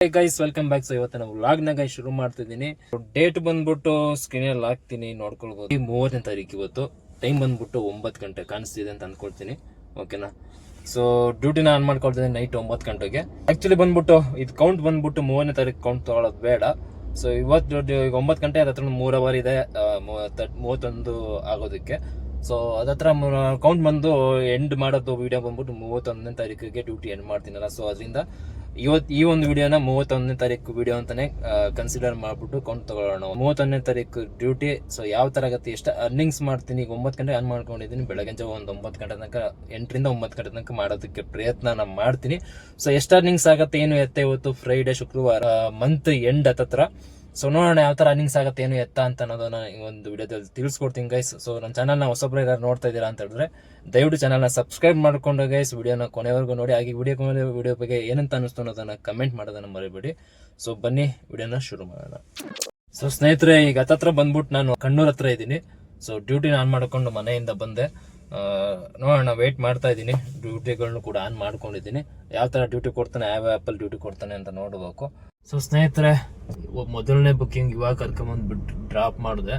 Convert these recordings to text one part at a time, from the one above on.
Guys welcome back. So ಇವತ್ತು ನಾವು ವ್ಲಾಗ್ನಾಗ ಶುರು ಮಾಡ್ತಿದ್ದೀನಿ. ಡೇಟ್ ಬಂದ್ಬಿಟ್ಟು ಸ್ಕ್ರೀನಲ್ಲಿ ಹಾಕ್ತೀನಿ, ನೋಡ್ಕೊಳ್ಬೋದು. 30ನೇ ತಾರೀಕು ಇವತ್ತು. ಟೈಮ್ ಬಂದ್ಬಿಟ್ಟು 9 ಗಂಟೆ ಕಾಣಿಸ್ತಿದೆ ಅಂತ ಅಂದ್ಕೊಳ್ತೀನಿ. ಓಕೆನಾ? ಸೊ ಡ್ಯೂಟಿನ ಆನ್ ಮಾಡ್ಕೊಳ್ತಿದ್ದೀನಿ ನೈಟ್ 9 ಗಂಟೆಗೆ. ಆಕ್ಚುಲಿ ಬಂದ್ಬಿಟ್ಟು ಇದು ಕೌಂಟ್ ಬಂದ್ಬಿಟ್ಟು 30ನೇ ತಾರೀಕು ಕೌಂಟ್ ತಗೊಳ್ಳೋದು ಬೇಡ. ಸೊ ಇವತ್ತು ಈಗ 9 ಗಂಟೆ ಅದ್ರ 3 ಅವರ್ ಇದೆ 31 ಆಗೋದಕ್ಕೆ. ಸೊ ಅದತ್ರ ಕೌಂಟ್ ಬಂದು ಎಂಡ್ ಮಾಡೋದು ವಿಡಿಯೋ ಬಂದ್ಬಿಟ್ಟು 31ನೇ ತಾರೀಕಿಗೆ ಡ್ಯೂಟಿ ಎಂಡ್ ಮಾಡ್ತೀನಲ್ಲ. ಸೊ ಅದರಿಂದ ಈ ಒಂದು ವಿಡಿಯೋನ 31ನೇ ತಾರೀಕು ವಿಡಿಯೋ ಅಂತಾನೆ ಕನ್ಸಿಡರ್ ಮಾಡ್ಬಿಟ್ಟು ಕೌಂಟ್ ತಗೊಳ್ಳೋಣ. 31ನೇ ತಾರೀಕು ಡ್ಯೂಟಿ. ಸೊ ಯಾವ ತರ ಆಗುತ್ತೆ, ಎಷ್ಟು ಅರ್ನಿಂಗ್ಸ್ ಮಾಡ್ತೀನಿ. ಈಗ 9 ಗಂಟೆ ಆನ್ ಮಾಡ್ಕೊಂಡಿದ್ದೀನಿ. ಬೆಳಗ್ಗೆ ಜಾವ ಒಂದು 9 ಗಂಟೆ ತನಕ 8ರಿಂದ 9 ಗಂಟೆ ತನಕ ಮಾಡೋದಕ್ಕೆ ಪ್ರಯತ್ನ ನಾನು ಮಾಡ್ತೀನಿ. ಸೊ ಎಷ್ಟು ಅರ್ನಿಂಗ್ಸ್ ಆಗುತ್ತೆ ಏನು ಎತ್ತ. ಇವತ್ತು ಫ್ರೈಡೆ, ಶುಕ್ರವಾರ, ಮಂತ್ ಎಂಡ್ ಹತ್ತತ್ರ. ಸೊ ನೋಡೋಣ ಯಾವ ತರ ಅರ್ನಿಂಗ್ಸ್ ಆಗುತ್ತೆ ಏನು ಎತ್ತ ಅಂತ ಅನ್ನೋದನ್ನ ಈ ಒಂದು ವಿಡಿಯೋದಲ್ಲಿ ತಿಳಿಸ್ಕೊಡ್ತೀನಿ ಗೈಸ್. ಸೊ ನನ್ನ ಚಾನಲ್ನ ಹೊಸಬ್ರು ಯಾರು ನೋಡ್ತಾ ಇದ್ದೀರಾ ಅಂತ ಹೇಳಿದ್ರೆ ದಯವಿಟ್ಟು ಚಾನಲ್ನ ಸಬ್ಸ್ಕ್ರೈಬ್ ಮಾಡ್ಕೊಂಡು ಗೈಸ್ ವಿಡಿಯೋನ ಕೊನೆವರೆಗೂ ನೋಡಿ. ಹಾಗೆ ವಿಡಿಯೋ ಬಗ್ಗೆ ಏನಂತ ಅನ್ನಿಸ್ತು ಅನ್ನೋದನ್ನ ಕಮೆಂಟ್ ಮಾಡೋದನ್ನ ಮರಿಬೇಡಿ. ಸೊ ಬನ್ನಿ ವಿಡಿಯೋನ ಶುರು ಮಾಡೋಣ. ಸೊ ಸ್ನೇಹಿತರೆ, ಈಗ ಹತ್ತತ್ರ ಬಂದ್ಬಿಟ್ಟು ನಾನು ಕಣ್ಣೂರ್ ಹತ್ರ ಇದ್ದೀನಿ. ಸೊ ಡ್ಯೂಟಿನ ಆನ್ ಮಾಡ್ಕೊಂಡು ಮನೆಯಿಂದ ಬಂದೆ. ನೋಡೋಣ, ವೇಟ್ ಮಾಡ್ತಾ ಇದ್ದೀನಿ. ಡ್ಯೂಟಿಗಳನ್ನು ಕೂಡ ಆನ್ ಮಾಡ್ಕೊಂಡಿದ್ದೀನಿ. ಯಾವ ತರ ಡ್ಯೂಟಿ ಕೊಡ್ತಾನೆ, ಯಾವ ಆ್ಯಪಲ್ಲಿ ಡ್ಯೂಟಿ ಕೊಡ್ತಾನೆ ಅಂತ ನೋಡಬೇಕು. ಸೊ ಸ್ನೇಹಿತರೆ, ಮೊದಲನೇ ಬುಕ್ಕಿಂಗ್ ಇವಾಗ ಕರ್ಕೊಂಬಂದ್ಬಿಟ್ಟು ಡ್ರಾಪ್ ಮಾಡಿದೆ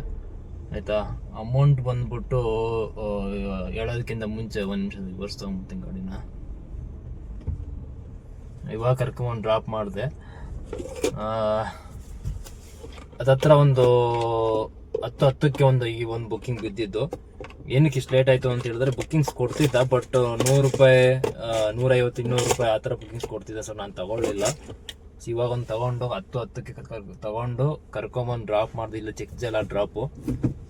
ಆಯ್ತಾ. ಅಮೌಂಟ್ ಬಂದ್ಬಿಟ್ಟು ಹೇಳೋದಕ್ಕಿಂತ ಮುಂಚೆ ಒಂದು ನಿಮಿಷ ವಿವರಿಸ್ತಾ ಹೋಗ್ತೀನಿ ಗಾಡಿನ. ಇವಾಗ ಕರ್ಕೊಂಬಂದು ಡ್ರಾಪ್ ಮಾಡಿದೆ. ಅದತ್ರ ಒಂದು 10:10ಕ್ಕೆ ಈ ಒಂದು ಬುಕ್ಕಿಂಗ್ ಬಿದ್ದಿದ್ದು. ಏನಕ್ಕೆ ಇಷ್ಟು ಲೇಟ್ ಆಯಿತು ಅಂತ ಹೇಳಿದ್ರೆ, ಬುಕ್ಕಿಂಗ್ಸ್ ಕೊಡ್ತಿದ್ದ, ಬಟ್ 100 ರೂಪಾಯಿ, 150, 200 ರೂಪಾಯಿ ಆ ಥರ ಬುಕ್ಕಿಂಗ್ಸ್ ಕೊಡ್ತಿದ್ದೆ. ಸೊ ನಾನು ತಗೊಳ್ಳಿಲ್ಲ. ಸೊ ಇವಾಗ ಒಂದು ತಗೊಂಡು 10:10ಕ್ಕೆ ತಗೊಂಡು ಕರ್ಕೊಂಬಂದು ಡ್ರಾಪ್ ಮಾಡಿದೆ. ಇಲ್ಲ ಚಿಕ್ಕಜಲ ಡ್ರಾಪು.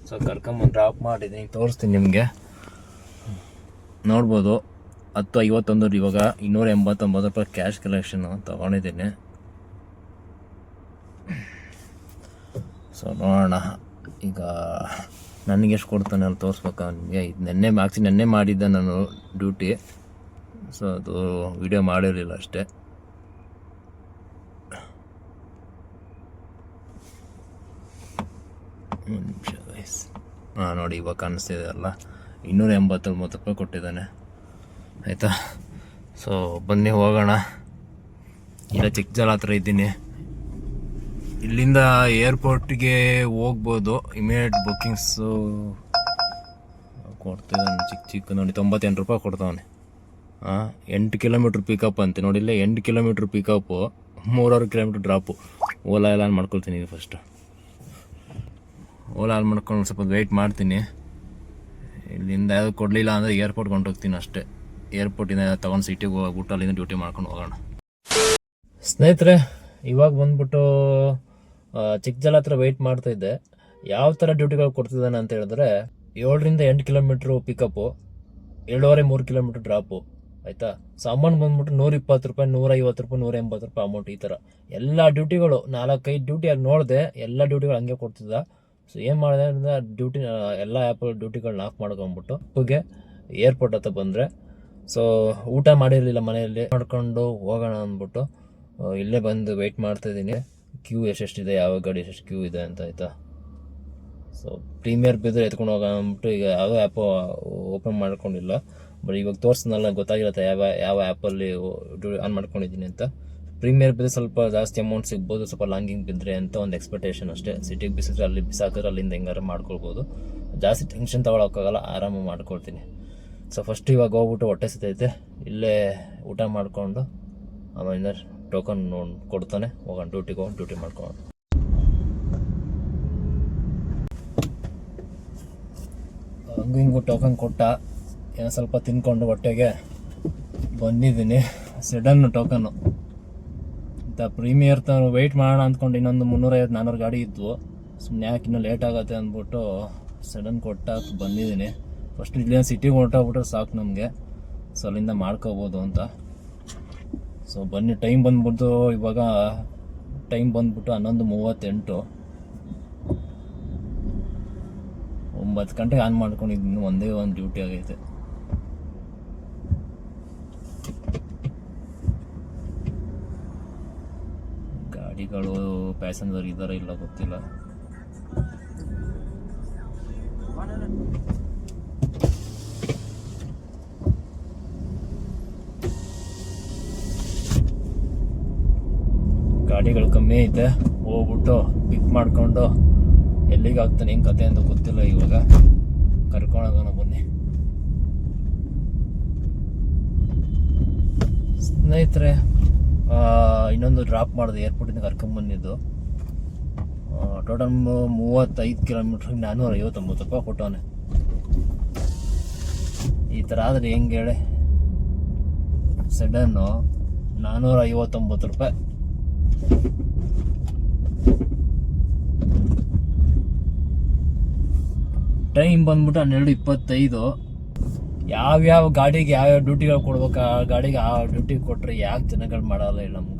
ಸೊ ಕರ್ಕೊಂಬಂದು ಡ್ರಾಪ್ ಮಾಡಿದ್ದೀನಿ, ತೋರಿಸ್ತೀನಿ ನಿಮಗೆ. ನೋಡ್ಬೋದು 10:51 ಇವಾಗ 289 ರೂಪಾಯಿ ಕ್ಯಾಶ್ ಕಲೆಕ್ಷನ್ ತಗೊಂಡಿದ್ದೀನಿ. ಸೊ ನೋಡೋಣ ಈಗ ನನಗೆ ಎಷ್ಟು ಕೊಡ್ತಾನೆ ಅಲ್ಲಿ ತೋರಿಸ್ಬೇಕಾ ನಿಮಗೆ. ಇದು ನೆನ್ನೆ ಮಾಡಿದ್ದೆ ನಾನು ಡ್ಯೂಟಿ. ಸೊ ಅದು ವಿಡಿಯೋ ಮಾಡಿರಲಿಲ್ಲ ಅಷ್ಟೇ. ಒಂದು ನಿಮಿಷ ಗೈಸ್. ನೋಡಿ ಇವಾಗ ಕಾಣಿಸ್ತಿದೆ ಅಲ್ಲ, 289 ರೂಪಾಯಿ ಕೊಟ್ಟಿದ್ದಾನೆ ಆಯಿತಾ. ಸೊ ಬನ್ನಿ ಹೋಗೋಣ. ಇಲ್ಲ ಚಿಕ್ಕಜಲ ಹತ್ರ ಇದ್ದೀನಿ. ಇಲ್ಲಿಂದ ಏರ್ಪೋರ್ಟ್ಗೆ ಹೋಗ್ಬೋದು. ಇಮಿಡಿಯೇಟ್ ಬುಕ್ಕಿಂಗ್ಸು ಕೊಡ್ತಿದ್ದಾನೆ. ಚಿಕ್ಕ ನೋಡಿ 98 ರೂಪಾಯಿ ಕೊಡ್ತಾವನೆ. 8 ಕಿಲೋಮೀಟ್ರ್ ಪಿಕಪ್ ಅಂತೆ ನೋಡಿ. ಇಲ್ಲೇ 8 kilometre pickup, 3 kilometre drop. Ola ಎಲ್ಲ ಆನ್ ಮಾಡ್ಕೊಳ್ತೀನಿ ಫಸ್ಟು. ಓಲಾ ಆನ್ ಮಾಡ್ಕೊಂಡು ಸ್ವಲ್ಪ ವೆಯ್ಟ್ ಮಾಡ್ತೀನಿ. ಇಲ್ಲಿಂದ ಯಾವುದು ಕೊಡಲಿಲ್ಲ ಅಂದರೆ ಏರ್ಪೋರ್ಟ್ಗೆ ಹೊಂಟೋಗ್ತೀನಿ ಅಷ್ಟೇ. ಏರ್ಪೋರ್ಟಿಂದ ತೊಗೊಂಡು ಸಿಟಿಗೆ ಹೋಗ್ಬಿಟ್ಟು ಅಲ್ಲಿಂದ ಡ್ಯೂಟಿ ಮಾಡ್ಕೊಂಡು ಹೋಗೋಣ. ಸ್ನೇಹಿತರೆ, ಇವಾಗ ಬಂದ್ಬಿಟ್ಟು ಚಿಕ್ಕಜಲ ಹತ್ರ ವೆಯ್ಟ್ ಮಾಡ್ತಾ ಇದ್ದೆ. ಯಾವ ಥರ ಡ್ಯೂಟಿಗಳು ಕೊಡ್ತಿದ್ದಾನೆ ಅಂತ ಹೇಳಿದ್ರೆ, 7ರಿಂದ 8 ಕಿಲೋಮೀಟ್ರು ಪಿಕಪ್ಪು, 2.5-3 ಕಿಲೋಮೀಟ್ರ್ ಡ್ರಾಪು ಆಯಿತಾ. ಸೊ ಅಮೌಂಟ್ ಬಂದ್ಬಿಟ್ಟು 120 ರೂಪಾಯಿ, 150 ರೂಪಾಯಿ, 180 ರೂಪಾಯಿ ಅಮೌಂಟ್. ಈ ಥರ ಎಲ್ಲ ಡ್ಯೂಟಿಗಳು 4-5 ಡ್ಯೂಟಿ ಅಲ್ಲಿ ನೋಡಿದೆ. ಎಲ್ಲ ಡ್ಯೂಟಿಗಳು ಹಂಗೆ ಕೊಡ್ತಿದ್ದ. ಸೊ ಏನು ಮಾಡಿದೆ ಅಂದರೆ ಡ್ಯೂಟಿ ಎಲ್ಲ ಆ್ಯಪ್ ಡ್ಯೂಟಿಗಳನ್ನ ಆಫ್ ಮಾಡ್ಕೊಂಬಿಟ್ಟು ಹೋಗಿ ಏರ್ಪೋರ್ಟ್ ಹತ್ರ ಬಂದರೆ, ಸೊ ಊಟ ಮಾಡಿರಲಿಲ್ಲ ಮನೆಯಲ್ಲಿ, ಮಾಡ್ಕೊಂಡು ಹೋಗೋಣ ಅಂದ್ಬಿಟ್ಟು ಇಲ್ಲೇ ಬಂದು ವೆಯ್ಟ್ ಮಾಡ್ತಾಯಿದ್ದೀನಿ. ಕ್ಯೂ ಎಷ್ಟೆಷ್ಟಿದೆ, ಯಾವ ಗಾಡಿ ಎಷ್ಟೆಷ್ಟು ಕ್ಯೂ ಇದೆ ಅಂತ ಆಯಿತಾ. ಸೊ ಪ್ರೀಮಿಯರ್ ಬಿದ್ದರೆ ಎತ್ಕೊಂಡು ಹೋಗೋಣ ಅಂದ್ಬಿಟ್ಟು ಈಗ ಯಾವ ಆ್ಯಪು ಓಪನ್ ಮಾಡ್ಕೊಂಡಿಲ್ಲ. ಬಟ್ ಇವಾಗ ತೋರಿಸ್ನಲ್ಲ, ಗೊತ್ತಾಗಿರುತ್ತೆ ಯಾವ ಆ್ಯಪಲ್ಲಿ ಆನ್ ಮಾಡ್ಕೊಂಡಿದ್ದೀನಿ ಅಂತ. ಪ್ರೀಮಿಯರ್ ಬಿದ್ದರೆ ಸ್ವಲ್ಪ ಜಾಸ್ತಿ ಅಮೌಂಟ್ ಸಿಗ್ಬೋದು, ಸ್ವಲ್ಪ ಲಾಂಗಿಂಗ್ ಬಿದ್ದರೆ ಅಂತ ಒಂದು ಎಕ್ಸ್ಪೆಕ್ಟೇಷನ್ ಅಷ್ಟೇ. ಸಿಟಿಗೆ ಬಿಸಿದ್ರೆ ಅಲ್ಲಿ ಬಿಸಾಕಿದ್ರೆ ಅಲ್ಲಿಂದ ಹೆಂಗಾರ ಮಾಡ್ಕೊಳ್ಬೋದು. ಜಾಸ್ತಿ ಟೆನ್ಷನ್ ತೊಗೊಳಕ್ಕಾಗಲ್ಲ, ಆರಾಮಾಗಿ ಮಾಡ್ಕೊಳ್ತೀನಿ. ಸೊ ಫಸ್ಟ್ ಇವಾಗ ಹೋಗ್ಬಿಟ್ಟು ಹೊಟ್ಟೆ ಸಿತೈತೆ, ಇಲ್ಲೇ ಊಟ ಮಾಡಿಕೊಂಡು ಆಮೇಲೆ ಟೋಕನ್ ಕೊಡ್ತಾನೆ, ಹೋಗೋಣ ಡ್ಯೂಟಿಗೆ ಹೋಗಿ ಡ್ಯೂಟಿ ಮಾಡ್ಕೊಂಡು. ಹಂಗೂ ಹಿಂಗೂ ಟೋಕನ್ ಕೊಟ್ಟ, ಏನೋ ಸ್ವಲ್ಪ ತಿನ್ಕೊಂಡು ಹೊಟ್ಟೆಗೆ ಬಂದಿದ್ದೀನಿ. ಸಡನ್ ಟೋಕನ್ನು ಪ್ರೀಮಿಯರ್ ವೆಯ್ಟ್ ಮಾಡೋಣ ಅಂದ್ಕೊಂಡು ಇನ್ನೊಂದು 350-400 ಗಾಡಿ ಇದ್ವು. ಸುಮ್ಮನೆ ಯಾಕೆ ಇನ್ನೂ ಲೇಟ್ ಆಗುತ್ತೆ ಅಂದ್ಬಿಟ್ಟು ಸಡನ್ ಕೊಟ್ಟಾಕ ಬಂದಿದ್ದೀನಿ. ಫಸ್ಟ್ ಇಲ್ಲಿಂದ ಸಿಟಿಗೆ ಹೊರಟೋಗ್ಬಿಟ್ರೆ ಸಾಕು ನಮಗೆ. ಸೊ ಅಲ್ಲಿಂದ ಮಾಡ್ಕೋಬೋದು ಅಂತ. ಸೊ ಬನ್ನಿ, ಟೈಮ್ ಬಂದ್ಬಿಟ್ಟು ಇವಾಗ 11:38. 9 ಗಂಟೆಗೆ ಆನ್ ಮಾಡ್ಕೊಂಡಿದ್ದೀನಿ. ಒಂದೇ ಒಂದು ಡ್ಯೂಟಿ ಆಗೈತೆ. ಗಾಡಿಗಳು ಪ್ಯಾಸೆಂಜರ್ ಇದ್ದಾರೆ ಇಲ್ಲ ಗೊತ್ತಿಲ್ಲ. ಗಾಡಿಗಳು ಕಮ್ಮಿ ಐತೆ, ಹೋಗ್ಬಿಟ್ಟು ಪಿಕ್ ಮಾಡ್ಕೊಂಡು ಎಲ್ಲಿಗೆ ಆಗ್ತಾನೆ ಹೆಂಗೆ ಕತೆ ಅಂತ ಗೊತ್ತಿಲ್ಲ. ಇವಾಗ ಕರ್ಕೊಂಡೋಗೋಣ ಬನ್ನಿ ಸ್ನೇಹಿತರೆ. ಇನ್ನೊಂದು ಡ್ರಾಪ್ ಮಾಡಿದೆ, ಏರ್ಪೋರ್ಟಿಂದ ಕರ್ಕೊಂಬಂದಿದ್ದು. ಟೋಟಲ್ 35 ಕಿಲೋಮೀಟ್ರಿಗೆ 459 ರೂಪಾಯಿ ಕೊಟ್ಟವನೆ. ಈ ಥರ ಆದರೆ ಹೆಂಗೆ ಹೇಳಿ, ಸಡನ್ನು 459 ರೂಪಾಯಿ. ಟೈಮ್ ಬಂದ್ಬಿಟ್ಟು 12:25. ಯಾವ್ಯಾವ ಗಾಡಿಗೆ ಯಾವ್ಯಾವ ಡ್ಯೂಟಿಗಳು ಕೊಡ್ಬೇಕು, ಆ ಗಾಡಿಗೆ ಆ ಡ್ಯೂಟಿ ಕೊಟ್ಟರೆ ಯಾಕೆ ಜನಗಳು ಮಾಡಲ್ಲ,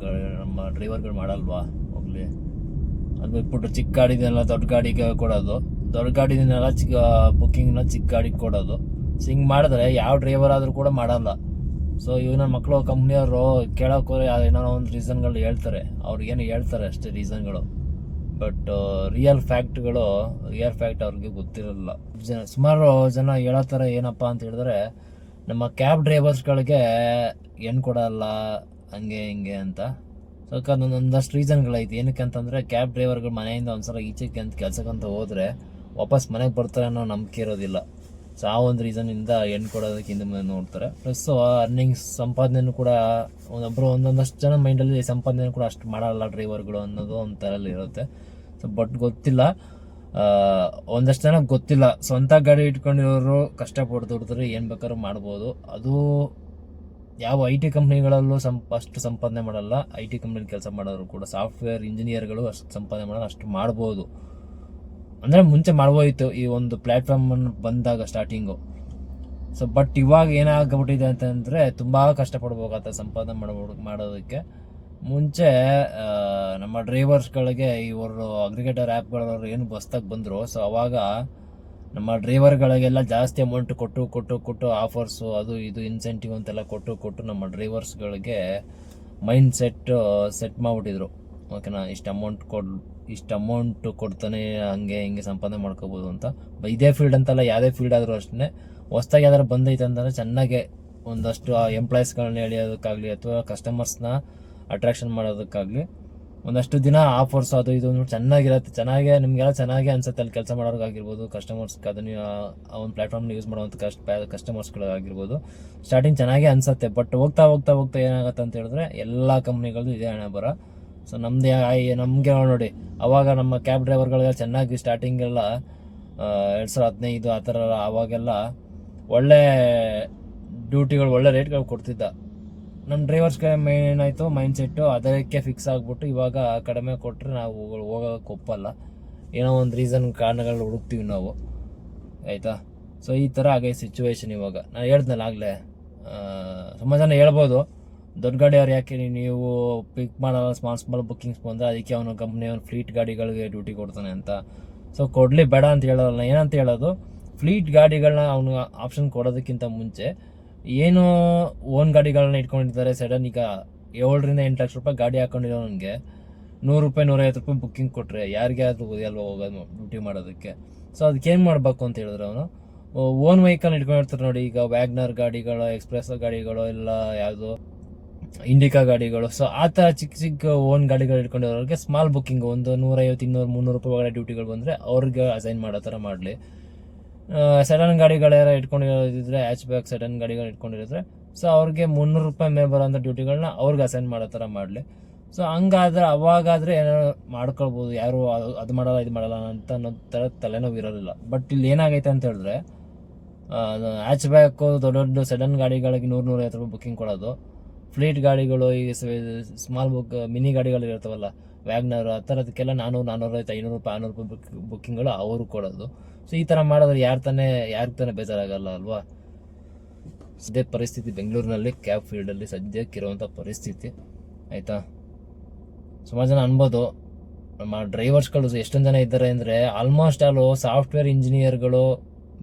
ನಮ್ಮ ಡ್ರೈವರ್ಗಳು ಮಾಡಲ್ವಾ? ಹೋಗ್ಲಿ, ಅದು ಬಿಟ್ಬಿಟ್ಟು ಚಿಕ್ಕ ಗಾಡಿದೆಲ್ಲ ದೊಡ್ಡ ಗಾಡಿಗೆ ಕೊಡೋದು, ದೊಡ್ಡ ಗಾಡಿನೆಲ್ಲ ಬುಕ್ಕಿಂಗ್ನ ಚಿಕ್ಕ ಗಾಡಿಗೆ ಕೊಡೋದು. ಸೊ ಹಿಂಗೆ ಮಾಡಿದ್ರೆ ಯಾವ ಡ್ರೈವರ್ ಆದರೂ ಕೂಡ ಮಾಡಲ್ಲ. ಸೊ ಇವ್ ನನ್ನ ಮಕ್ಕಳು ಕಂಪ್ನಿಯವರು ಕೇಳೋಕೆ ಏನೋ ಒಂದು ರೀಸನ್ಗಳು ಹೇಳ್ತಾರೆ, ಅವ್ರಿಗೇನು ಹೇಳ್ತಾರೆ ಅಷ್ಟೇ ರೀಸನ್ಗಳು. ಬಟ್ ರಿಯಲ್ ಫ್ಯಾಕ್ಟ್ ಅವ್ರಿಗೆ ಗೊತ್ತಿರಲ್ಲ. ಸುಮಾರು ಜನ ಹೇಳೋ ಥರ ಏನಪ್ಪ ಅಂತ ಹೇಳಿದ್ರೆ, ನಮ್ಮ ಕ್ಯಾಬ್ ಡ್ರೈವರ್ಸ್ಗಳಿಗೆ ಏನು ಕೊಡಲ್ಲ ಹಂಗೆ ಹಿಂಗೆ ಅಂತ. ಸೊ ಒಂದಷ್ಟು ರೀಸನ್ಗಳೈತಿ. ಏನಕ್ಕೆ ಅಂತಂದರೆ, ಕ್ಯಾಬ್ ಡ್ರೈವರ್ಗಳು ಮನೆಯಿಂದ ಒಂದ್ಸಲ ಈಚೆಗೆ ಅಂತ ಕೆಲಸಕ್ಕಂತ ಹೋದರೆ ವಾಪಸ್ ಮನೆಗೆ ಬರ್ತಾರೆ ಅನ್ನೋ ನಂಬಿಕೆ ಇರೋದಿಲ್ಲ. ಸೊ ಆ ಒಂದು ರೀಸನ್ನಿಂದ ಹೆಣ್ಣು ಕೊಡೋದಕ್ಕೆ ಹಿಂದೆ ಮುಂದೆ ನೋಡ್ತಾರೆ. ಪ್ಲಸ್ ಅರ್ನಿಂಗ್ಸ್ ಸಂಪಾದನೆಯೂ ಕೂಡ ಒಂದೊಂದಷ್ಟು ಜನ ಮೈಂಡಲ್ಲಿ ಸಂಪಾದನೆ ಕೂಡ ಅಷ್ಟು ಮಾಡಲ್ಲ ಡ್ರೈವರ್ಗಳು ಅನ್ನೋದು ಒಂದು ಥರಲ್ಲಿ ಇರುತ್ತೆ. ಸೊ ಬಟ್ ಗೊತ್ತಿಲ್ಲ, ಒಂದಷ್ಟು ಜನ ಗೊತ್ತಿಲ್ಲ. ಸ್ವಂತ ಗಾಡಿ ಇಟ್ಕೊಂಡಿರೋರು ಕಷ್ಟಪಟ್ಟು ದುಡಿದ್ರೆ ಏನು ಬೇಕಾದ್ರೂ ಮಾಡ್ಬೋದು. ಅದು ಯಾವ IT ಕಂಪ್ನಿಗಳಲ್ಲೂ ಅಷ್ಟು ಸಂಪಾದನೆ ಮಾಡಲ್ಲ. IT ಕಂಪ್ನಿಲಿ ಕೆಲಸ ಮಾಡೋರು ಕೂಡ, ಸಾಫ್ಟ್ವೇರ್ ಇಂಜಿನಿಯರ್ಗಳು ಅಷ್ಟು ಸಂಪಾದನೆ ಮಾಡಲ್ಲ, ಅಷ್ಟು ಮಾಡ್ಬೋದು. ಅಂದರೆ ಮುಂಚೆ ಮಾಡ್ಬೋದಿತ್ತು ಈ ಒಂದು ಪ್ಲ್ಯಾಟ್ಫಾರ್ಮ್ ಬಂದಾಗ ಸ್ಟಾರ್ಟಿಂಗು. ಸೊ ಬಟ್ ಇವಾಗ ಏನಾಗ್ಬಿಟ್ಟಿದೆ ಅಂತಂದರೆ, ತುಂಬ ಕಷ್ಟಪಡ್ಬೇಕಾಗತ್ತೆ ಸಂಪಾದನೆ ಮಾಡೋದಕ್ಕೆ. ಮುಂಚೆ ನಮ್ಮ ಡ್ರೈವರ್ಸ್ಗಳಿಗೆ ಇವರು ಅಗ್ರಿಗೇಟರ್ ಆ್ಯಪ್ಗಳವರು ಏನು ಹೊಸ್ದಾಗಿ ಬಂದರು. ಸೊ ಅವಾಗ ನಮ್ಮ ಡ್ರೈವರ್ಗಳಿಗೆಲ್ಲ ಜಾಸ್ತಿ ಅಮೌಂಟ್ ಕೊಟ್ಟು ಆಫರ್ಸು ಅದು ಇದು ಇನ್ಸೆಂಟಿವ್ ಅಂತೆಲ್ಲ ಕೊಟ್ಟು ನಮ್ಮ ಡ್ರೈವರ್ಸ್ಗಳಿಗೆ ಮೈಂಡ್ ಸೆಟ್ ಮಾಡಿಬಿಟ್ಟಿದ್ರು. ಓಕೆನಾ, ಇಷ್ಟು ಅಮೌಂಟ್ ಕೊಡ್ತಾನೆ, ಹಂಗೆ ಹಿಂಗೆ ಸಂಪಾದನೆ ಮಾಡ್ಕೋಬೋದು ಅಂತ. ಇದೇ ಫೀಲ್ಡ್ ಅಂತಲ್ಲ, ಯಾವುದೇ ಫೀಲ್ಡ್ ಆದರೂ ಅಷ್ಟೇ, ಹೊಸ್ದಾಗಿ ಯಾವ್ದಾರು ಬಂದೈತೆ ಅಂತಂದರೆ ಚೆನ್ನಾಗೆ ಒಂದಷ್ಟು ಎಂಪ್ಲಾಯೀಸ್ಗಳನ್ನ ಎಳೆಯೋದಕ್ಕಾಗಲಿ ಅಥವಾ ಕಸ್ಟಮರ್ಸ್ನ ಅಟ್ರಾಕ್ಷನ್ ಮಾಡೋದಕ್ಕಾಗಲಿ ಒಂದಷ್ಟು ದಿನ ಆಫರ್ಸ್ ಅದು ಇದು ಚೆನ್ನಾಗಿರುತ್ತೆ. ನಿಮಗೆಲ್ಲ ಚೆನ್ನಾಗೇ ಅನ್ಸುತ್ತೆ ಅಲ್ಲಿ ಕೆಲಸ ಮಾಡೋರಿಗಾಗಿರ್ಬೋದು, ಕಸ್ಟಮರ್ಸ್ಗೆ ಅದನ್ನು ಆ ಒಂದು ಪ್ಲ್ಯಾಟ್ಫಾರ್ಮ್ನ ಯೂಸ್ ಮಾಡುವಂಥ ಕಸ್ಟಮರ್ಸ್ಗಳಾಗಿರ್ಬೋದು. ಸ್ಟಾರ್ಟಿಂಗ್ ಚೆನ್ನಾಗೇ ಅನಿಸುತ್ತೆ. ಬಟ್ ಹೋಗ್ತಾ ಏನಾಗುತ್ತೆ ಅಂತ ಹೇಳಿದ್ರೆ, ಎಲ್ಲ ಕಂಪ್ನಿಗಳದ್ದು ಇದೇ ಹಣೆ ಬರ. ಸೊ ನಮಗೆ ನೋಡಿ, ಅವಾಗ ನಮ್ಮ ಕ್ಯಾಬ್ ಡ್ರೈವರ್ಗಳಿಗೆ ಚೆನ್ನಾಗಿ ಸ್ಟಾರ್ಟಿಂಗೆಲ್ಲ 2015 ಆ ಥರ ಆವಾಗೆಲ್ಲ ಒಳ್ಳೆ ಡ್ಯೂಟಿಗಳು, ಒಳ್ಳೆ ರೇಟ್ಗಳು ಕೊಡ್ತಿದ್ದ. ನಮ್ಮ ಡ್ರೈವರ್ಸ್ಗೆ ಏನಾಯಿತು, ಮೈಂಡ್ಸೆಟ್ಟು ಅದಕ್ಕೆ ಫಿಕ್ಸ್ ಆಗಿಬಿಟ್ಟು ಇವಾಗ ಕಡಿಮೆ ಕೊಟ್ಟರೆ ನಾವು ಹೋಗೋಕ್ಕೆ ಒಪ್ಪಲ್ಲ. ಏನೋ ಒಂದು ಕಾರಣಗಳು ಹುಡುಕ್ತೀವಿ ನಾವು, ಆಯಿತಾ. ಸೊ ಈ ಥರ ಆಗೈ ಸಿಚುವೇಶನ್ ಇವಾಗ. ನಾನು ಹೇಳ್ದ್ನಲ್ಲ ಆಗಲೇ, ಸುಮಾರು ಜನ ಹೇಳ್ಬೋದು, ದೊಡ್ಡ ಗಾಡಿ ಅವ್ರು ಯಾಕೆ ನೀವು ಪಿಕ್ ಮಾಡೋ ಸ್ಮಾಲ್ ಬುಕ್ಕಿಂಗ್ಸ್ ಬಂದರೆ ಅದಕ್ಕೆ ಅವನು ಕಂಪ್ನಿ ಫ್ಲೀಟ್ ಗಾಡಿಗಳಿಗೆ ಡ್ಯೂಟಿ ಕೊಡ್ತಾನೆ ಅಂತ. ಸೊ ಕೊಡಲಿ ಬೇಡ ಅಂತ ಹೇಳೋಲ್ಲ. ಏನಂತ ಹೇಳೋದು, ಫ್ಲೀಟ್ ಗಾಡಿಗಳನ್ನ ಅವನು ಆಪ್ಷನ್ ಕೊಡೋದಕ್ಕಿಂತ ಮುಂಚೆ ಏನು ಓನ್ ಗಾಡಿಗಳನ್ನ ಇಟ್ಕೊಂಡಿದ್ದಾರೆ. ಸಡನ್ ಈಗ 7 8 ಲಕ್ಷ ರೂಪಾಯಿ ಗಾಡಿ ಹಾಕೊಂಡಿರೋ ನನಗೆ 100 ರೂಪಾಯಿ 150 ರೂಪಾಯಿ ಬುಕ್ಕಿಂಗ್ ಕೊಟ್ಟರೆ ಯಾರಿಗೆ ಆದರೂ ಅಲ್ವಾ ಹೋಗೋದು ಡ್ಯೂಟಿ ಮಾಡೋದಕ್ಕೆ. ಸೊ ಅದಕ್ಕೇನು ಮಾಡಬೇಕು ಅಂತ ಹೇಳಿದ್ರೆ, ಅವನು ಓನ್ ವೆಹಿಕಲ್ ಇಟ್ಕೊಂಡಿರ್ತಾರೆ ನೋಡಿ. ಈಗ ವ್ಯಾಗ್ನರ್ ಗಾಡಿಗಳು, ಎಕ್ಸ್ಪ್ರೆಸ್ ಗಾಡಿಗಳು, ಇಲ್ಲ ಯಾವುದು ಇಂಡಿಕಾ ಗಾಡಿಗಳು. ಸೊ ಆ ಥರ ಚಿಕ್ಕ ಓನ್ ಗಾಡಿಗಳು ಇಟ್ಕೊಂಡಿರೋರಿಗೆ ಸ್ಮಾಲ್ ಬುಕ್ಕಿಂಗ್ ಒಂದು 150 200 300 ರೂಪಾಯಿ ಒಳಗಡೆ ಡ್ಯೂಟಿಗಳು ಬಂದರೆ ಅವ್ರಿಗೆ ಅಸೈನ್ ಮಾಡೋ ಥರ ಮಾಡಲಿ. ಸಡನ್ ಗಾಡಿಗಳೆಲ್ಲ ಇಟ್ಕೊಂಡಿರೋದಿದ್ರೆ, ಹ್ಯಾಚ್ ಬ್ಯಾಕ್ ಸಡನ್ ಗಾಡಿಗಳು ಇಟ್ಕೊಂಡಿರೋದ್ರೆ, ಸೊ ಅವ್ರಿಗೆ 300 ರೂಪಾಯಿ ಮೇಲೆ ಬರೋಂಥ ಡ್ಯೂಟಿಗಳನ್ನ ಅವ್ರಿಗೆ ಅಸೈನ್ ಮಾಡೋ ಥರ ಮಾಡಲಿ. ಸೊ ಹಂಗಾದ್ರೆ ಅವಾಗಾದರೆ ಏನೋ ಮಾಡ್ಕೊಳ್ಬೋದು. ಯಾರು ಅದು ಮಾಡಲ್ಲ ಇದು ಮಾಡಲ್ಲ ಅಂತ ಅನ್ನೋ ಥರ ತಲೆನೋವು ಇರೋದಿಲ್ಲ. ಬಟ್ ಇಲ್ಲಿ ಏನಾಗೈತೆ ಅಂತ ಹೇಳಿದ್ರೆ, ಹ್ಯಾಚ್ ಬ್ಯಾಕು ದೊಡ್ಡ ಸಡನ್ ಗಾಡಿಗಳಿಗೆ 100-150 ರೂಪಾಯಿ ಬುಕ್ಕಿಂಗ್ ಕೊಡೋದು. ಫ್ಲೀಟ್ ಗಾಡಿಗಳು, ಈಗ ಸ್ಮಾಲ್ ಮಿನಿ ಗಾಡಿಗಳು ಇರ್ತಾವಲ್ಲ, ವ್ಯಾಗ್ನರ್ ಆ ಥರದಕ್ಕೆಲ್ಲ 400 450 500 ರೂಪಾಯಿ 600 ರೂಪಾಯಿ ಬುಕ್ಕಿಂಗ್ಗಳು ಅವರು ಕೊಡೋದು. ಸೊ ಈ ಥರ ಮಾಡಿದ್ರೆ ಯಾರಿಗೆ ತಾನೇ ಬೇಜಾರಾಗಲ್ಲ ಅಲ್ವಾ. ಇದೇ ಪರಿಸ್ಥಿತಿ ಬೆಂಗಳೂರಿನಲ್ಲಿ ಕ್ಯಾಬ್ ಫೀಲ್ಡಲ್ಲಿ ಸದ್ಯಕ್ಕಿರುವಂಥ ಪರಿಸ್ಥಿತಿ, ಆಯಿತಾ. ಸುಮಾರು ಜನ ಅನ್ಬೋದು, ನಮ್ಮ ಡ್ರೈವರ್ಸ್ಗಳು ಎಷ್ಟೊಂದು ಜನ ಇದ್ದಾರೆ ಅಂದರೆ, ಆಲ್ಮೋಸ್ಟ್ ಆಲು ಸಾಫ್ಟ್ವೇರ್ ಇಂಜಿನಿಯರ್ಗಳು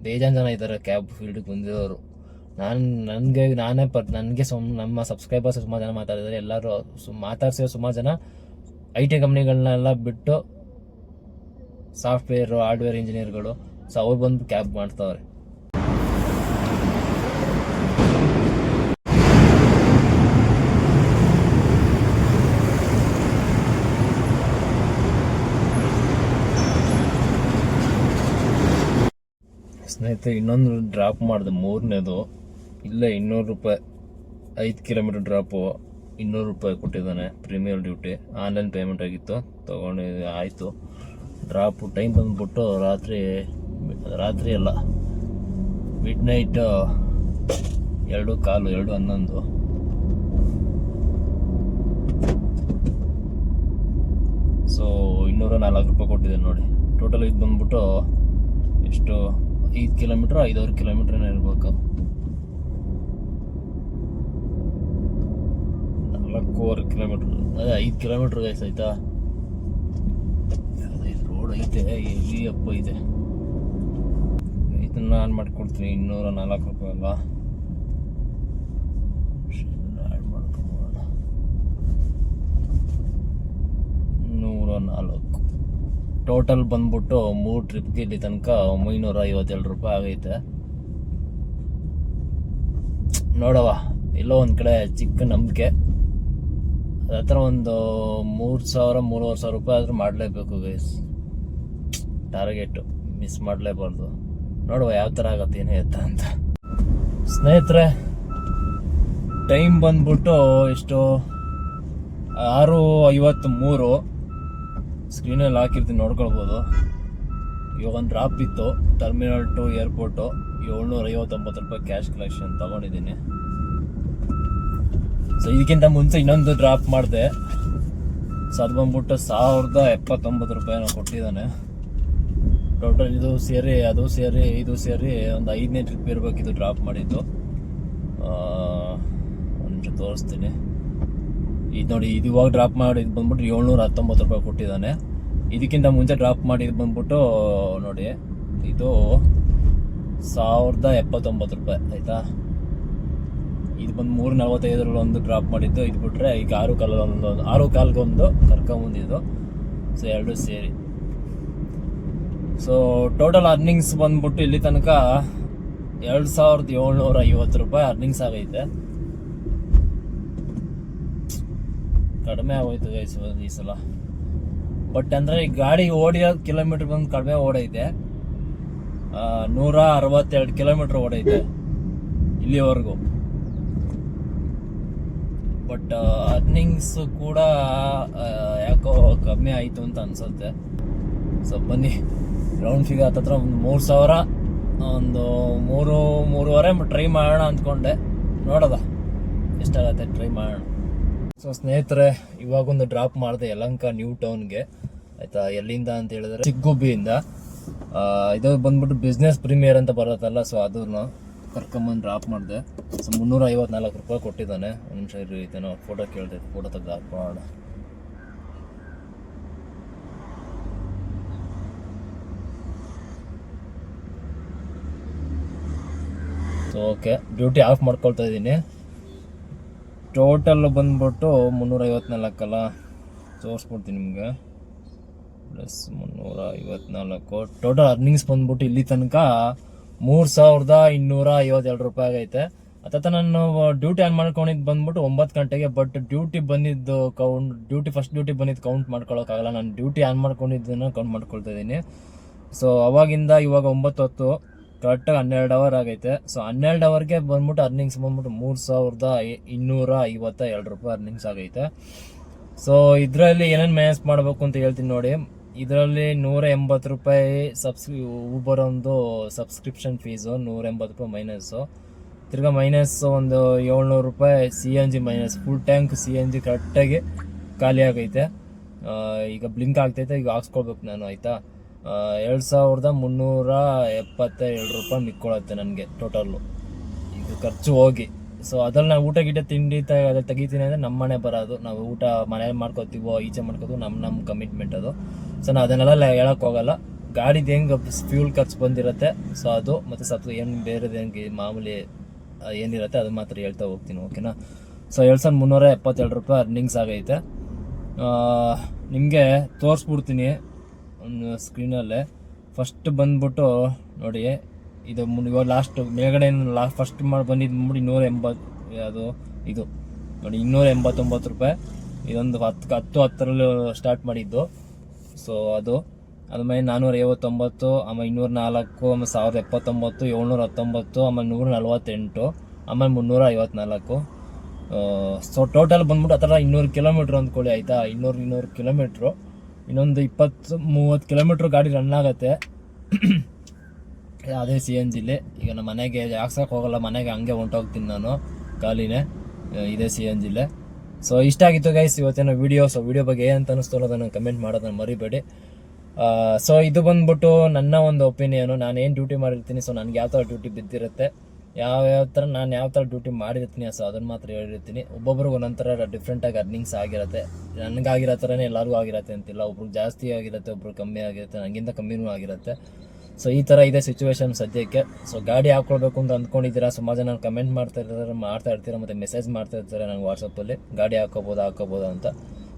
ಬೇಜಾನ್ ಜನ ಇದ್ದಾರೆ ಕ್ಯಾಬ್ ಫೀಲ್ಡಿಗೆ ಬಂದಿರೋರು. ನನಗೆ ನಮ್ಮ ಸಬ್ಸ್ಕ್ರೈಬರ್ಸ್ ಸುಮಾರು ಜನ ಮಾತಾಡಿದ್ದಾರೆ. ಎಲ್ಲರೂ ಮಾತಾಡ್ಸಿರೋ ಸುಮಾರು ಜನ IT ಕಂಪ್ನಿಗಳನ್ನೆಲ್ಲ ಬಿಟ್ಟು ಸಾಫ್ಟ್ವೇರು ಹಾರ್ಡ್ವೇರ್ ಇಂಜಿನಿಯರ್ಗಳು. ಸೊ ಅವ್ರು ಬಂದು ಕ್ಯಾಬ್ ಮಾಡ್ತಾವ್ರೆ. ಸ್ನೇಹಿತರೆ ಇನ್ನೊಂದು ಡ್ರಾಪ್ ಮಾಡಿದೆ, ಮೂರನೇದು ಇಲ್ಲೇ 200 ರೂಪಾಯಿ, 5 ಕಿಲೋಮೀಟರ್ ಡ್ರಾಪು, 200 ರೂಪಾಯಿ ಕೊಟ್ಟಿದ್ದಾನೆ. ಪ್ರೀಮಿಯರ್ ಡ್ಯೂಟಿ, ಆನ್ಲೈನ್ ಪೇಮೆಂಟ್ ಆಗಿತ್ತು, ತೊಗೊಂಡು ಆಯಿತು. ಡ್ರಾಪು ಟೈಮ್ ಬಂದ್ಬಿಟ್ಟು ರಾತ್ರಿ ಅಲ್ಲ, ಮಿಡ್ ನೈಟ್ 2:15, 2:11. ಸೊ 204 ರೂಪಾಯಿ ಕೊಟ್ಟಿದೆ ನೋಡಿ. ಟೋಟಲ್ ಇದು ಬಂದ್ಬಿಟ್ಟು ಎಷ್ಟು, 5 ಕಿಲೋಮೀಟ್ರ್ 5.5 ಕಿಲೋಮೀಟ್ರನೇ ಇರಬೇಕು. 4.25 ಕಿಲೋಮೀಟ್ರ್, ಅದೇ 5 ಕಿಲೋಮೀಟ್ರ್ ಗೈಸ್, ಆಯ್ತಾ. ರೋಡ್ ಐತೆ, ಎಲ್ಲಿ ಅಪ್ಪ ಇದೆ. ಇದನ್ನ ನಾನು ಮಾಡಿಕೊಡ್ತೀನಿ, 204 ರೂಪಾಯಿ ಅಲ್ಲ, ಆ್ಯಡ್ ಮಾಡ್ಕೊಂಬೋಣ. 104 ಟೋಟಲ್ ಬಂದ್ಬಿಟ್ಟು 3 ಟ್ರಿಪ್ಗೆ ಇಲ್ಲಿ ತನಕ 952 ರೂಪಾಯಿ ಆಗೈತೆ. ನೋಡವ, ಎಲ್ಲೋ ಒಂದು ಕಡೆ ಚಿಕ್ಕ ನಂಬಿಕೆ, ಅದತ್ರ ಒಂದು 3,000-3,500 ರೂಪಾಯಿ ಆದರೂ ಮಾಡಲೇಬೇಕು ಗೈಸ್. Target miss ಮಾಡಲೇಬಾರ್ದು. ನೋಡುವ ಯಾವ ಥರ ಆಗತ್ತೆ, ಏನೇ ಎತ್ತ ಅಂತ. ಸ್ನೇಹಿತರೆ, ಟೈಮ್ ಬಂದ್ಬಿಟ್ಟು ಎಷ್ಟು, 6:53. ಸ್ಕ್ರೀನಲ್ಲಿ ಹಾಕಿರ್ತೀನಿ, ನೋಡ್ಕೊಳ್ಬೋದು. ಇವಾಗ ಒಂದು ಡ್ರಾಪ್ ಇತ್ತು, ಟರ್ಮಿನಲ್ ಟು ಏರ್ಪೋರ್ಟು, 759 ರೂಪಾಯಿ ಕ್ಯಾಶ್ ಕಲೆಕ್ಷನ್ ತೊಗೊಂಡಿದ್ದೀನಿ. ಸೊ ಇದಕ್ಕಿಂತ ಮುಂಚೆ ಇನ್ನೊಂದು ಡ್ರಾಪ್ ಮಾಡಿದೆ. ಸೊ ಅದು ಬಂದ್ಬಿಟ್ಟು 1,079 ರೂಪಾಯಿನ ಕೊಟ್ಟಿದ್ದಾನೆ. ಟೋಟಲ್ ಇದು ಸೇರಿ ಅದು ಸೇರಿ ಇದು ಸೇರಿ ಒಂದು 5ನೇ ಟ್ರಿಪ್ ಇರಬೇಕು ಇದು ಡ್ರಾಪ್ ಮಾಡಿದ್ದು. ಒಂದು ತೋರಿಸ್ತೀನಿ. ಇದು ನೋಡಿ, ಇದು ಇವಾಗ ಡ್ರಾಪ್ ಮಾಡಿದ್ದು ಬಂದ್ಬಿಟ್ಟು 719 ರೂಪಾಯಿ ಕೊಟ್ಟಿದ್ದಾನೆ. ಇದಕ್ಕಿಂತ ಮುಂಚೆ ಡ್ರಾಪ್ ಮಾಡಿದ್ದು ಬಂದ್ಬಿಟ್ಟು ನೋಡಿ, ಇದು 1,079 ರೂಪಾಯಿ ಆಯಿತಾ. ಇದು ಬಂದು 3:45 ಒಂದು ಡ್ರಾಪ್ ಮಾಡಿದ್ದು. ಇದು ಬಿಟ್ಟರೆ ಈಗ 6:15 ಕರ್ಕೊಂಬಂದಿದ್ದು. ಸೊ 2 ಸೇರಿ. ಸೊ ಟೋಟಲ್ ಅರ್ನಿಂಗ್ಸ್ ಬಂದ್ಬಿಟ್ಟು ಇಲ್ಲಿ ತನಕ 2,750 ರೂಪಾಯಿ ಅರ್ನಿಂಗ್ಸ್ ಆಗೈತೆ. ಕಡಿಮೆ ಆಗೋಯ್ತು ಗೈಸ್ ಈ ಸಲ. ಬಟ್ ಅಂದರೆ ಈ ಗಾಡಿ ಓಡಿಯೋ ಕಿಲೋಮೀಟ್ರ್ ಬಂದು ಕಡಿಮೆ ಓಡೈತೆ, 162 ಕಿಲೋಮೀಟ್ರ್ ಓಡೈತೆ ಇಲ್ಲಿವರೆಗೂ. ಬಟ್ ಅರ್ನಿಂಗ್ಸ್ ಕೂಡ ಯಾಕೋ ಕಮ್ಮಿ ಆಯಿತು ಅಂತ ಅನ್ಸುತ್ತೆ. ಸೊ ಬನ್ನಿ, ರೌಂಡ್ ಫಿಗರ್ ಹತ್ತತ್ರ ಒಂದು 3,000, ಒಂದು 3-3.5 ಟ್ರೈ ಮಾಡೋಣ ಅಂದ್ಕೊಂಡೆ. ನೋಡೋದ ಎಷ್ಟಾಗತ್ತೆ, ಟ್ರೈ ಮಾಡೋಣ. ಸೊ ಸ್ನೇಹಿತರೆ, ಇವಾಗೊಂದು ಡ್ರಾಪ್ ಮಾಡಿದೆ ಯಲಹಂಕ ನ್ಯೂ ಟೌನ್ಗೆ ಆಯಿತಾ. ಎಲ್ಲಿಂದ ಅಂತ ಹೇಳಿದ್ರೆ ಚಿಕ್ಕಗುಬ್ಬಿಯಿಂದ. ಇದು ಬಂದ್ಬಿಟ್ಟು ಬಿಸ್ನೆಸ್ ಪ್ರೀಮಿಯರ್ ಅಂತ ಬರುತ್ತಲ್ಲ, ಸೊ ಅದನ್ನು ಕರ್ಕೊಂಬಂದು ಡ್ರಾಪ್ ಮಾಡಿದೆ. ಸೊ 354 ರೂಪಾಯಿ ಕೊಟ್ಟಿದ್ದಾನೆ. ಒಂದು ನಿಮಿಷ ಇರ್ತೇನೋ, ಫೋಟೋ ಕೇಳಿದೆ, ಫೋಟೋ ತೆಗೆದು ಹಾಕೋಣ. ಸೊ ಓಕೆ, ಡ್ಯೂಟಿ ಆಫ್ ಮಾಡ್ಕೊಳ್ತಾ ಇದ್ದೀನಿ. ಟೋಟಲ್ ಬಂದ್ಬಿಟ್ಟು 354 ಅಲ್ಲ, ತೋರಿಸ್ಕೊಡ್ತೀನಿ ನಿಮಗೆ. ಪ್ಲಸ್ 354 ಟೋಟಲ್ ಅರ್ನಿಂಗ್ಸ್ ಬಂದ್ಬಿಟ್ಟು ಇಲ್ಲಿ ತನಕ 3,252 ರೂಪಾಯಿ ಆಗೈತೆ. ಅಥವಾ ನಾನು ಡ್ಯೂಟಿ ಆನ್ ಮಾಡ್ಕೊಂಡಿದ್ದು ಬಂದ್ಬಿಟ್ಟು 9 ಗಂಟೆಗೆ. ಬಟ್ ಡ್ಯೂಟಿ ಬಂದಿದ್ದು ಫಸ್ಟ್ ಡ್ಯೂಟಿ ಬಂದಿದ್ದು ಕೌಂಟ್ ಮಾಡ್ಕೊಳಕ್ಕಾಗಲ್ಲ. ನಾನು ಡ್ಯೂಟಿ ಆನ್ ಮಾಡ್ಕೊಂಡಿದ್ದನ್ನು ಕೌಂಟ್ ಮಾಡ್ಕೊಳ್ತಾ ಇದ್ದೀನಿ. ಸೊ ಅವಾಗಿಂದ ಇವಾಗ 9:10 ಕರೆಕ್ಟಾಗಿ 12 ಅವರ್ ಆಗೈತೆ. ಸೊ 12 ಅವರ್ಗೆ ಬಂದ್ಬಿಟ್ಟು ಅರ್ನಿಂಗ್ಸ್ ಬಂದ್ಬಿಟ್ಟು 3,252 ರೂಪಾಯಿ ಅರ್ನಿಂಗ್ಸ್ ಆಗೈತೆ. ಸೊ ಇದರಲ್ಲಿ ಏನೇನು ಮೈನಸ್ ಮಾಡಬೇಕು ಅಂತ ಹೇಳ್ತೀನಿ ನೋಡಿ. ಇದರಲ್ಲಿ 180 ರೂಪಾಯಿ ಊಬರ್ ಒಂದು ಸಬ್ಸ್ಕ್ರಿಪ್ಷನ್ ಫೀಸು, 180 ರೂಪಾಯಿ ಮೈನಸ್ಸು. ತಿರ್ಗಾ ಮೈನಸ್ ಒಂದು 700 ರೂಪಾಯಿ CNG minus. Full tank CNG ಕರೆಕ್ಟಾಗಿ ಖಾಲಿ ಆಗೈತೆ. ಈಗ ಬ್ಲಿಂಕ್ ಆಗ್ತೈತೆ, ಈಗ ಹಾಕ್ಸ್ಕೊಳ್ಬೇಕು ನಾನು ಆಯಿತಾ. 2,372 ರೂಪಾಯಿ ಮಿಕ್ಕೊಳತ್ತೆ ನನಗೆ ಟೋಟಲ್ಲು ಈಗ ಖರ್ಚು ಹೋಗಿ. ಸೊ ಅದ್ರಲ್ಲಿ ನಾವು ಊಟ ಗಿಟ ತಿಂಡಿ ತೆಗಿತೀನಿ ಅಂದರೆ ನಮ್ಮ ಮನೆ ಬರೋದು. ನಾವು ಊಟ ಮನೇಲಿ ಮಾಡ್ಕೋತೀವೋ ಈಚೆ ಮಾಡ್ಕೋತೀವೋ ನಮ್ಮ ಕಮಿಟ್ಮೆಂಟ್ ಅದು. ಸೊ ನಾನು ಅದನ್ನೆಲ್ಲ ಹೇಳೋಕ್ಕೆ ಹೋಗಲ್ಲ. ಗಾಡಿದು ಹೆಂಗೆ ಫ್ಯೂಲ್ ಖರ್ಚು ಬಂದಿರುತ್ತೆ, ಸೊ ಅದು ಮತ್ತು ಏನು ಬೇರೆದು ಹೆಂಗೆ ಮಾಮೂಲಿ ಏನಿರುತ್ತೆ ಅದು ಮಾತ್ರ ಹೇಳ್ತಾ ಹೋಗ್ತೀನಿ, ಓಕೆನಾ. ಸೊ 2,372 ರೂಪಾಯಿ ಅರ್ನಿಂಗ್ಸ್ ಆಗೈತೆ. ನಿಮಗೆ ತೋರಿಸ್ಬಿಡ್ತೀನಿ ಒಂದು ಸ್ಕ್ರೀನಲ್ಲೇ. ಫಸ್ಟ್ ಬಂದ್ಬಿಟ್ಟು ನೋಡಿ, ಇದು ಇವಾಗ ಲಾಸ್ಟ್ ಮೇಲ್ಗಡೆ ಫಸ್ಟ್ ಬಂದಿದ್ದು ನೋಡಿ 280, ಅದು ಇದು ನೋಡಿ 289 ರೂಪಾಯಿ. ಇದೊಂದು 10-10 ಸ್ಟಾರ್ಟ್ ಮಾಡಿದ್ದು. ಸೊ ಅದು ಆಮೇಲೆ 459, ಆಮೇಲೆ 204, ಆಮೇಲೆ 1079, 719, ಆಮೇಲೆ 148, ಆಮೇಲೆ 354. ಸೊ ಟೋಟಲ್ ಬಂದ್ಬಿಟ್ಟು ಆ ಥರ 200 ಕಿಲೋಮೀಟ್ರ್ ಅಂದ್ಕೊಳ್ಳಿ ಆಯಿತಾ. 200 ಕಿಲೋಮೀಟ್ರು, ಇನ್ನೊಂದು 20-30 ಕಿಲೋಮೀಟ್ರ್ ಗಾಡಿ ರನ್ ಆಗುತ್ತೆ ಅದೇ CNGಲಿ. ಈಗ ನಮ್ಮ ಮನೆಗೆ ಹಾಕ್ಸೋಕೆ ಹೋಗಲ್ಲ, ಮನೆಗೆ ಹಂಗೆ ಹೊಂಟೋಗ್ತೀನಿ ನಾನು ಖಾಲಿನೇ ಇದೇ CNGಲೇ. ಸೊ ಇಷ್ಟ ಆಗಿತ್ತು ಗೈಸ್ ಇವತ್ತಿನ ವೀಡಿಯೋ. ಸೊ ವೀಡಿಯೋ ಬಗ್ಗೆ ಏನಂತ ಅನ್ನಿಸ್ತು ಅನ್ನೋದನ್ನು ಕಮೆಂಟ್ ಮಾಡೋದನ್ನು ಮರಿಬೇಡಿ. ಸೊ ಇದು ಬಂದ್ಬಿಟ್ಟು ನನ್ನ ಒಂದು ಒಪಿನಿಯನು. ನಾನು ಏನು ಡ್ಯೂಟಿ ಮಾಡಿರ್ತೀನಿ, ಸೊ ನನಗೆ ಯಾವ ಥರ ಡ್ಯೂಟಿ ಬಿದ್ದಿರುತ್ತೆ, ನಾನು ಯಾವ ಥರ ಡ್ಯೂಟಿ ಮಾಡಿರ್ತೀನಿ, ಸೊ ಅದನ್ನು ಮಾತ್ರ ಹೇಳಿರ್ತೀನಿ. ಒಬ್ಬೊಬ್ರಿಗೆ ಒಂದೊಂಥರ ಡಿಫ್ರೆಂಟಾಗಿ ಅರ್ನಿಂಗ್ಸ್ ಆಗಿರುತ್ತೆ. ನನಗಾಗಿರೋ ಥರನೇ ಎಲ್ಲರಿಗೂ ಆಗಿರುತ್ತೆ ಅಂತಿಲ್ಲ. ಒಬ್ರಿಗೆ ಜಾಸ್ತಿ ಆಗಿರುತ್ತೆ, ಒಬ್ರು ಕಮ್ಮಿ ಆಗಿರುತ್ತೆ, ನನಗಿಂತ ಕಮ್ಮಿನೂ ಆಗಿರುತ್ತೆ. ಸೊ ಈ ಥರ ಇದೆ ಸಿಚುವೇಶನ್ ಸದ್ಯಕ್ಕೆ. ಸೊ ಗಾಡಿ ಹಾಕ್ಕೊಳ್ಬೇಕು ಅಂತ ಅಂದ್ಕೊಂಡಿದ್ದೀರಾ, ಸುಮಾರು ಜನ ಕಮೆಂಟ್ ಮಾಡ್ತಾ ಇರ್ತೀರಾ ಮತ್ತು ಮೆಸೇಜ್ ಮಾಡ್ತಾ ಇರ್ತಾರೆ ನನಗೆ ವಾಟ್ಸಪ್ಪಲ್ಲಿ, ಗಾಡಿ ಹಾಕೋಬೋದಾ ಅಂತ.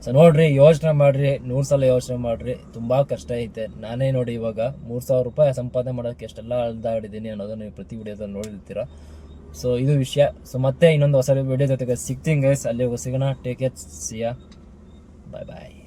ಸೊ ನೋಡಿರಿ, ಯೋಚನೆ ಮಾಡಿರಿ, 100 ಸಲ ಯೋಚನೆ ಮಾಡಿರಿ. ತುಂಬ ಕಷ್ಟ ಐತೆ. ನಾನೇ ನೋಡಿ ಇವಾಗ 3,000 ರೂಪಾಯಿ ಸಂಪಾದನೆ ಮಾಡೋಕ್ಕೆ ಎಷ್ಟೆಲ್ಲ ಅಳ್ದಾಡಿದ್ದೀನಿ ಅನ್ನೋದನ್ನು ನೀವು ಪ್ರತಿ ವಿಡಿಯೋದಲ್ಲಿ ನೋಡಿರ್ತೀರ. ಸೊ ಇದು ವಿಷಯ. ಸೊ ಮತ್ತೆ ಇನ್ನೊಂದು ಹೊಸ ವಿಡಿಯೋ ಜೊತೆಗೆ ಸಿಗ್ತೀನಿ ಗೈಸ್. ಅಲ್ಲಿವರೆಗೂ ಸಿಗೋಣ. ಟೇಕ್ ಕೇರ್, ಸಿಯಾ, ಬಾಯ್ ಬಾಯ್.